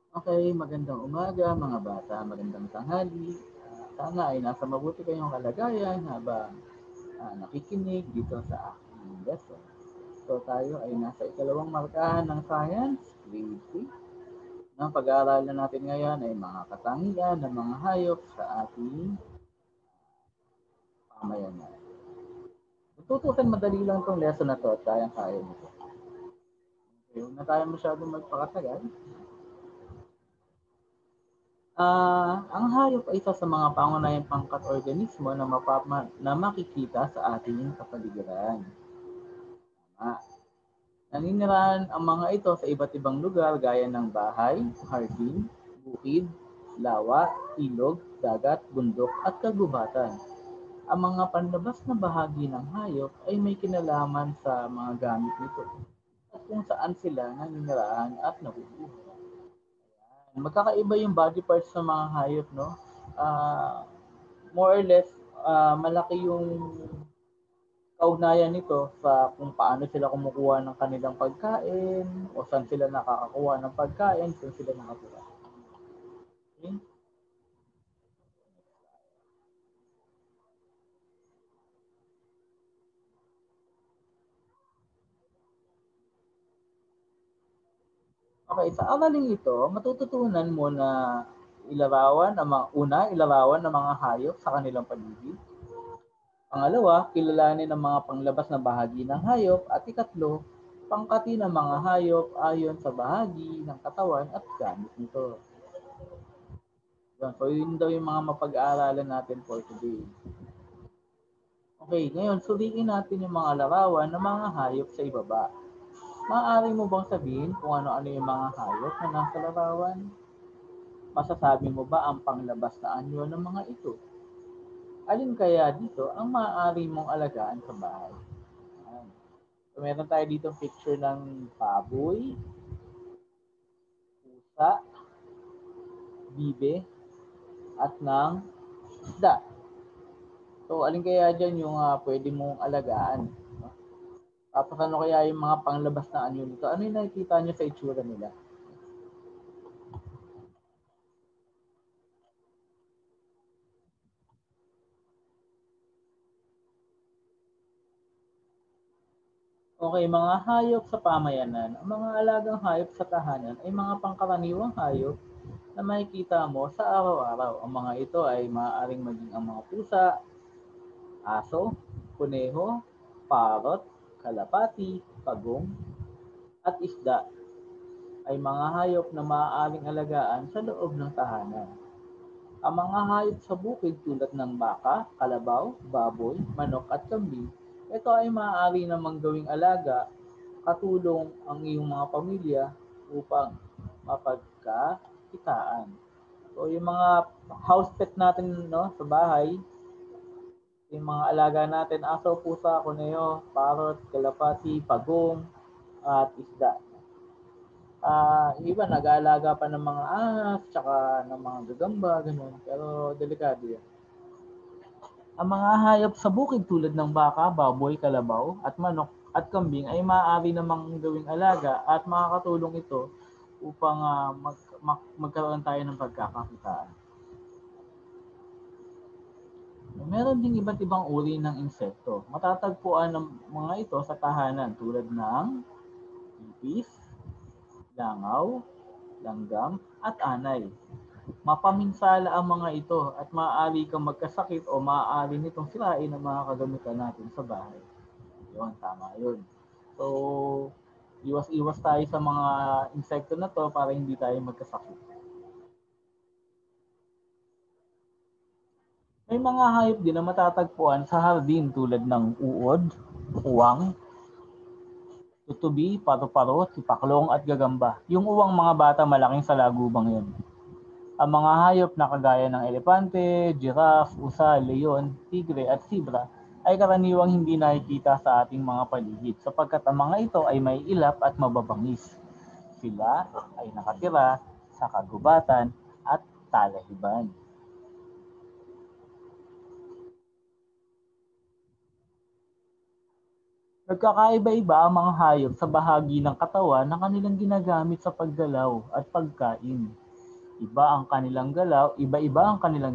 Okay, magandang umaga mga bata, magandang tanghali. Sana ay nasa mabuti kayong kalagayan habang nakikinig dito sa aking lesson. So tayo ay nasa ikalawang markahan ng science, grade 3. Ang pag-aaralan natin ngayon ay mga katangian ng mga hayop sa ating pamayanan. Tutukan madali lang itong lesson na to at kayang-kaya nito. Okay, huwag na tayo masyadong magpakatagal. Ang hayop ay isa sa mga pangunahing pangkat organismo na makikita sa ating kapaligiran. Naninirahan ang mga ito sa iba't ibang lugar gaya ng bahay, hardin, bukid, lawa, ilog, dagat, bundok at kagubatan. Ang mga panlabas na bahagi ng hayop ay may kinalaman sa mga gamit nito at kung saan sila naninirahan at nabubuhay. Magkakaiba yung body parts ng mga hayop, no? Ah, More or less, malaki yung kaugnayan nito sa kung paano sila kumukuha ng kanilang pagkain o saan sila nakakakuha ng pagkain, saan sila nakatira. Okay? Okay, sa araling ito, matututunan mo na ilarawan ng mga hayop sa kanilang paligid. Pangalawa, kilalanin ang mga panglabas na bahagi ng hayop. At ikatlo, pangkatin ng mga hayop ayon sa bahagi ng katawan at gamit nito. So, yun daw yung mga mapag-aaralan natin for today. Okay, ngayon suriin natin yung mga larawan ng mga hayop sa ibaba. Maaari mo bang sabihin kung ano-ano yung mga hayop na nasa larawan? Masasabi mo ba ang panglabas na anyo ng mga ito? Alin kaya dito ang maaari mong alagaan sa bahay? Ayan. So, meron tayo dito picture ng baboy, pusa, bibe, at ng isda. So, alin kaya dyan yung pwede mong alagaan? No? Tapos ano kaya yung mga panglabas na anyo nito? Ano yung nakikita nyo sa itsura nila? Okay, mga hayop sa pamayanan. Ang mga alagang hayop sa tahanan ay mga pangkaraniwang hayop na makikita mo sa araw-araw. Ang mga ito ay maaaring maging ang mga pusa, aso, kuneho, parot, kalapati, pagong, at isda ay mga hayop na maaaring alagaan sa loob ng tahanan. Ang mga hayop sa bukid tulad ng baka, kalabaw, baboy, manok at kambing, ito ay maaari namang gawing alaga katulong ang iyong mga pamilya upang mapagkakitaan. So yung mga house pet natin, no, sa bahay, yung mga alaga natin, aso, pusa, kuneho, parot, kalapati, pagong, at isda. Iba nag-aalaga pa ng mga ahas, tsaka ng mga gagamba, ganun. Pero delikado yan. Ang mga hayop sa bukid tulad ng baka, baboy, kalabaw, at manok at kambing ay maaari namang gawing alaga at makakatulong ito upang magkaroon tayo ng pagkakakitaan. Meron ding iba't ibang uri ng insekto. Matatagpuan ng mga ito sa tahanan tulad ng ipis, langaw, langgam, at anay. Mapaminsala ang mga ito at maaari kang magkasakit o maaari nitong sirain ang mga kagamitan natin sa bahay. Yun, tama yun. So, iwas-iwas tayo sa mga insekto na to para hindi tayo magkasakit. May mga hayop din na matatagpuan sa hardin tulad ng uod, uwang, tutubi, paru-paro, sipaklong at gagamba. Yung uwang mga bata malaking salagubang yun. Ang mga hayop na kagaya ng elepante, giraffe, usa, leon, tigre at zebra ay karaniwang hindi nakikita sa ating mga paligid sapagkat ang mga ito ay may ilap at mababangis. Sila ay nakatira sa kagubatan at talahiban. Nagkakaiba-iba ang mga hayop sa bahagi ng katawan na kanilang ginagamit sa paggalaw at pagkain. Iba-iba ang kanilang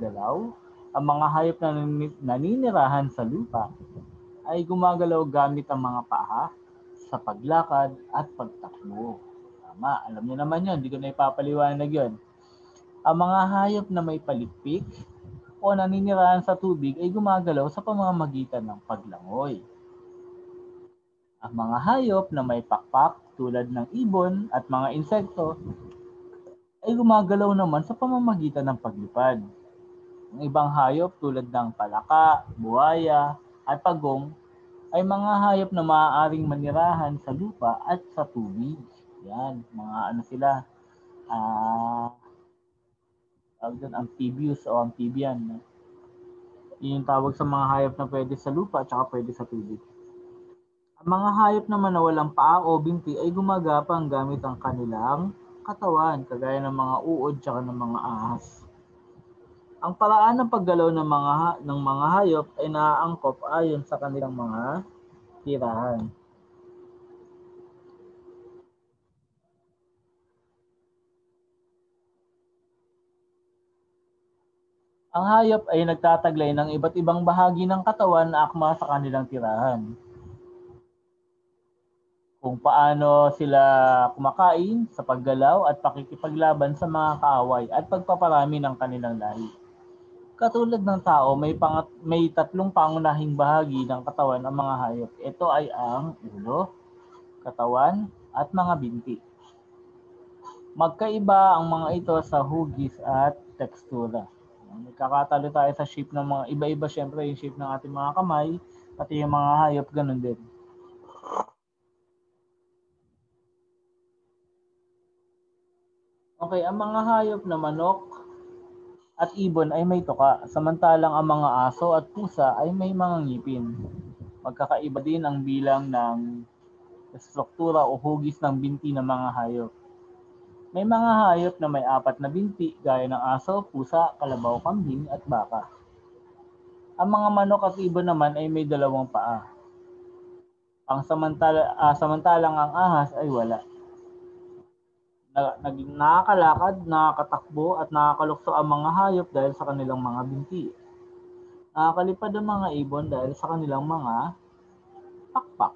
galaw. Ang mga hayop na naninirahan sa lupa ay gumagalaw gamit ang mga paa sa paglakad at pagtakbo. Tama, alam niyo naman yun, hindi ko na ipapaliwanag yun. Ang mga hayop na may palikpik o naninirahan sa tubig ay gumagalaw sa pamamagitan ng paglangoy. Ang mga hayop na may pakpak tulad ng ibon at mga insekto ay gumagalaw naman sa pamamagitan ng paglipad. Ang ibang hayop tulad ng palaka, buhaya at pagong ay mga hayop na maaaring manirahan sa lupa at sa tubig. Yan, mga ano sila, amphibious o amphibian. Yun yung tawag sa mga hayop na pwede sa lupa at saka pwede sa tubig. Ang mga hayop naman na walang paa o binti ay gumagapang gamit ang kanilang katawan, kagaya ng mga uod at ng mga ahas. Ang paraan ng paggalaw ng mga hayop ay naaangkop ayon sa kanilang mga tirahan. Ang hayop ay nagtataglay ng iba't ibang bahagi ng katawan na akma sa kanilang tirahan. Kung paano sila kumakain sa paggalaw at pakikipaglaban sa mga kaaway at pagpaparami ng kanilang lahi. Katulad ng tao, may tatlong pangunahing bahagi ng katawan ng mga hayop. Ito ay ang ulo, katawan, at mga binti. Magkaiba ang mga ito sa hugis at tekstura. Nagkakatalo tayo sa shape ng mga iba-iba, syempre yung shape ng ating mga kamay, pati yung mga hayop, ganun din. Okay, ang mga hayop na manok at ibon ay may tuka, samantalang ang mga aso at pusa ay may mga ngipin. Magkakaiba din ang bilang ng struktura o hugis ng binti ng mga hayop. May mga hayop na may 4 na binti gaya ng aso, pusa, kalabaw, kambing at baka. Ang mga manok at ibon naman ay may 2 paa. Samantalang ang ahas ay wala. Nakakalakad, nakakatakbo at nakakalukso ang mga hayop dahil sa kanilang mga binti. Nakakalipad ang mga ibon dahil sa kanilang mga pakpak.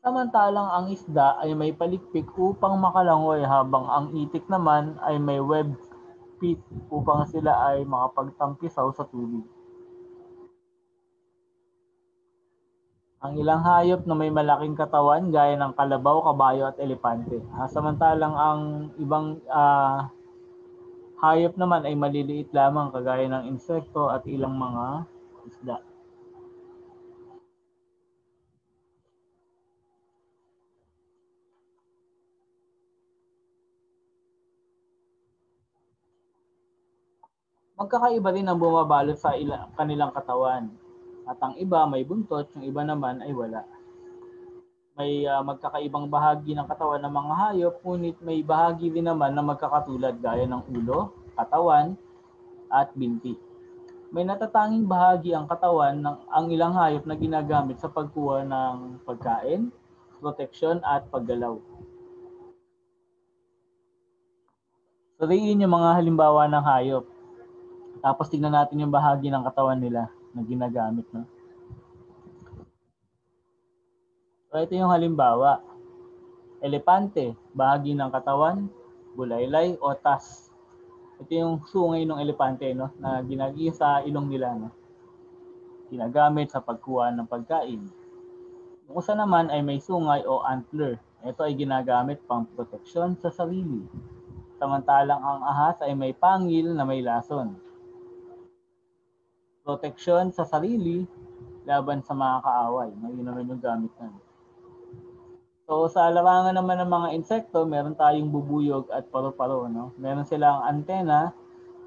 Samantalang ang isda ay may palikpik upang makalangoy habang ang itik naman ay may webbed feet upang sila ay makapagtampisaw sa tubig. Ang ilang hayop na may malaking katawan gaya ng kalabaw, kabayo at elepante. Samantalang ang ibang hayop naman ay maliliit lamang kagaya ng insekto at ilang mga isda. Magkakaiba rin ang bumabalot sa kanilang katawan. At ang iba may buntot, yung iba naman ay wala. May magkakaibang bahagi ng katawan ng mga hayop, ngunit may bahagi din naman na magkakatulad gaya ng ulo, katawan, at binti. May natatanging bahagi ang katawan ng ang ilang hayop na ginagamit sa pagkuha ng pagkain, proteksyon at paggalaw. Suriin yung mga halimbawa ng hayop. Tapos tignan natin yung bahagi ng katawan nila na ginagamit. No? So ito yung halimbawa. Elepante, bahagi ng katawan, bulaylay o tas. Ito yung sungay ng elepante no, na ginagaya sa ilong nila. No? Ginagamit sa pagkuha ng pagkain. Yung isa naman ay may sungay o antler. Ito ay ginagamit pang proteksyon sa sarili. Samantalang ang ahas ay may pangil na may lason. Proteksyon sa sarili laban sa mga kaaway. Yun naman yung gamit na. So sa larangan naman ng mga insekto, meron tayong bubuyog at paru-paro. No? Meron silang antena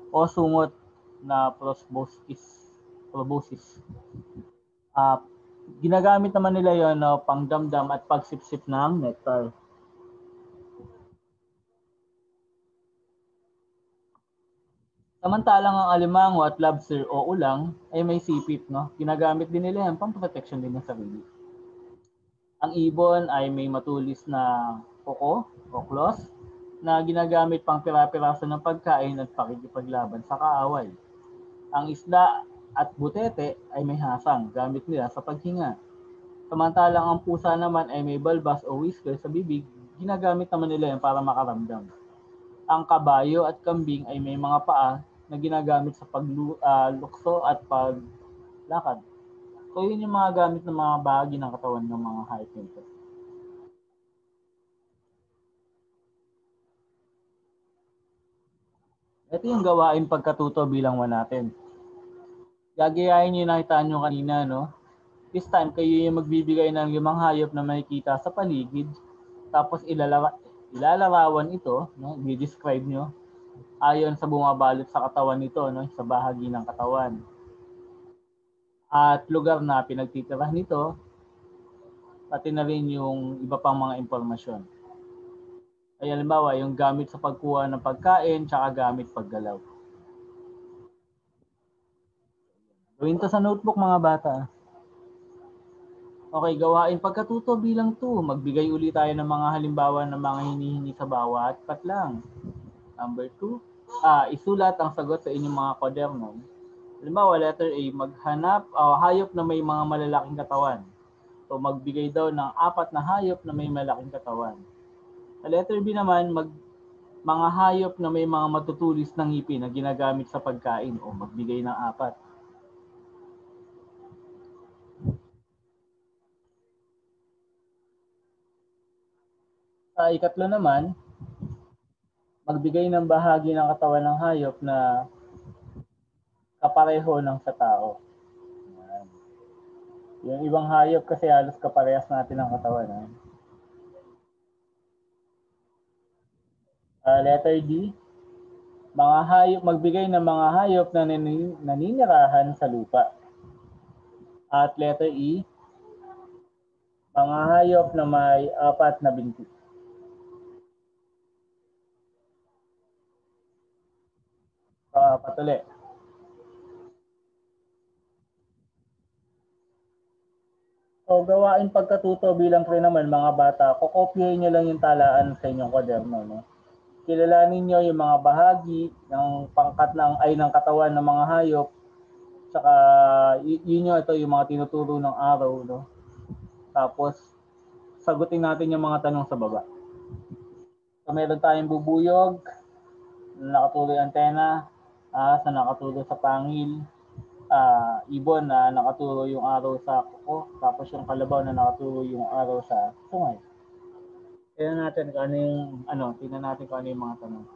o sungot na proboscis. Ginagamit naman nila yon no, pangdamdam at pagsipsip ng nectar. Samantalang ang alimango at lobster o ulang ay may sipit, no? Ginagamit din nila yan pang protection din ng sarili. Ang ibon ay may matulis na kuko o claws na ginagamit pang pira-piraso ng pagkain at pakikipaglaban sa kaaway. Ang isda at butete ay may hasang gamit nila sa paghinga. Samantalang ang pusa naman ay may balbas o whisker sa bibig, ginagamit naman nila yan para makaramdam. Ang kabayo at kambing ay may mga paa na ginagamit sa paglukso at paglakad. So yun yung mga gamit ng mga bahagi ng katawan ng mga hayop nito. Ito yung gawain pagkatuto bilang 1 natin. Gagayahin nyo yung nakita nyo kanina, no? This time, kayo yung magbibigay ng 5 hayop na makikita sa paligid. Tapos ilalarawan ito, no? I-describe nyo ayon sa bumabalot sa katawan nito, no? Sa bahagi ng katawan. At lugar na pinagtitirahan nito, pati na rin yung iba pang mga impormasyon. Ay halimbawa, yung gamit sa pagkuha ng pagkain, tsaka gamit paggalaw. Gawin to sa notebook mga bata. Okay, gawain pagkatuto bilang 2. Magbigay ulit tayo ng mga halimbawa ng mga hinihingi sa bawat patlang. Number 2, isulat ang sagot sa inyong mga kwaderno. Halimbawa, letter A, maghanap hayop na may mga malalaking katawan. So magbigay daw ng 4 na hayop na may malaking katawan. Sa letter B naman, mga hayop na may mga matutulis na ngipin na ginagamit sa pagkain o magbigay ng 4. Sa ikatlo naman, magbigay ng bahagi ng katawan ng hayop na kapareho ng sa tao. Yan. Yung ibang hayop kasi halos kaparehas natin ang katawan. Letter D, mga hayop, magbigay ng mga hayop na naninirahan sa lupa. At letter E, mga hayop na may 4 na binti. Patuloy. So, gawain pagkatuto bilang 3 naman mga bata, kukopyahin nyo lang yung talaan sa inyong kwaderno. No? Kilalanin nyo yung mga bahagi ng pangkat ng katawan ng mga hayop. Saka yun nyo, ito yung mga tinuturo ng araw. No? Tapos, sagutin natin yung mga tanong sa baba. So, meron tayong bubuyog, nakatuloy antena, sa nakatuloy sa pangil, ibon na nakaturo yung araw sa kuko, tapos yung kalabaw na nakaturo yung araw sa sungay. Tingnan natin kung ano yung mga tanong.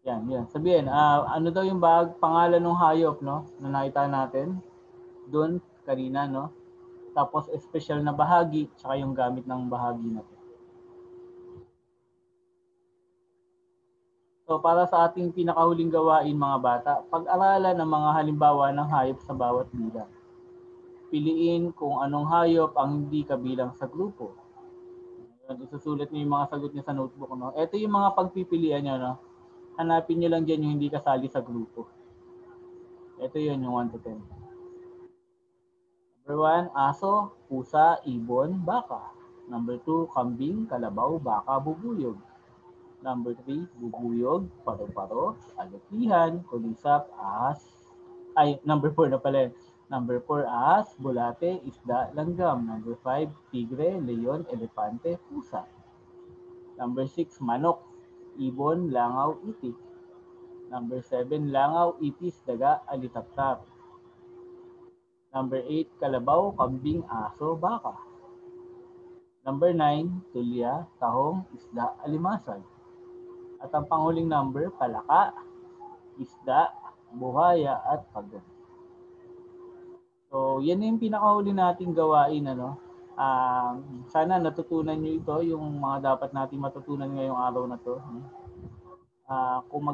Yan. Sabihin, ano daw yung pangalan ng hayop, no, na nakita natin doon kanina, no? Tapos special na bahagi, tsaka yung gamit ng bahagi na to. So para sa ating pinakahuling gawain mga bata, pag-aralan ang mga halimbawa ng hayop sa bawat bilang. Piliin kung anong hayop ang hindi kabilang sa grupo. Isusulat niyo yung mga sagot niyo sa notebook. No? Ito yung mga pagpipilian niyo. No? Hanapin niyo lang dyan yung hindi kasali sa grupo. Ito yun, yung 1 to 10. Number 1, aso, pusa, ibon, baka. Number 2, kambing, kalabaw, baka, bubuyog. Number 3, bubuyog, paro-paro, alutihan, kulisap, ahas. Number 4 na pala. Number 4, ahas, bulate, isda, langgam. Number 5, tigre, leon, elepante, pusa. Number 6, manok, ibon, langaw, itik. Number 7, langaw, ipis, daga, alitaptap. Number 8, kalabaw, kambing, aso, baka. Number 9, tulya, tahong, isda, alimasag. At ang panghuling number, palaka, isda, buhaya, at pagod. So, yan yung pinakahuli nating gawain. Sana natutunan nyo ito, yung mga dapat natin matutunan ngayong araw na to. Kung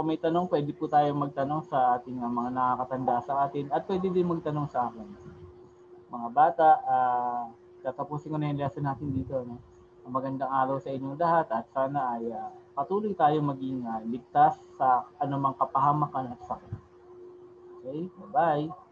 may tanong, pwede po tayo magtanong sa ating mga nakakatanda sa atin at pwede din magtanong sa akin. Mga bata, tatapusin ko na yung lesson natin dito. No? Magandang araw sa inyong lahat at sana ay patuloy tayong maging ligtas sa anumang kapahamakan at sakit. Okay? Bye-bye.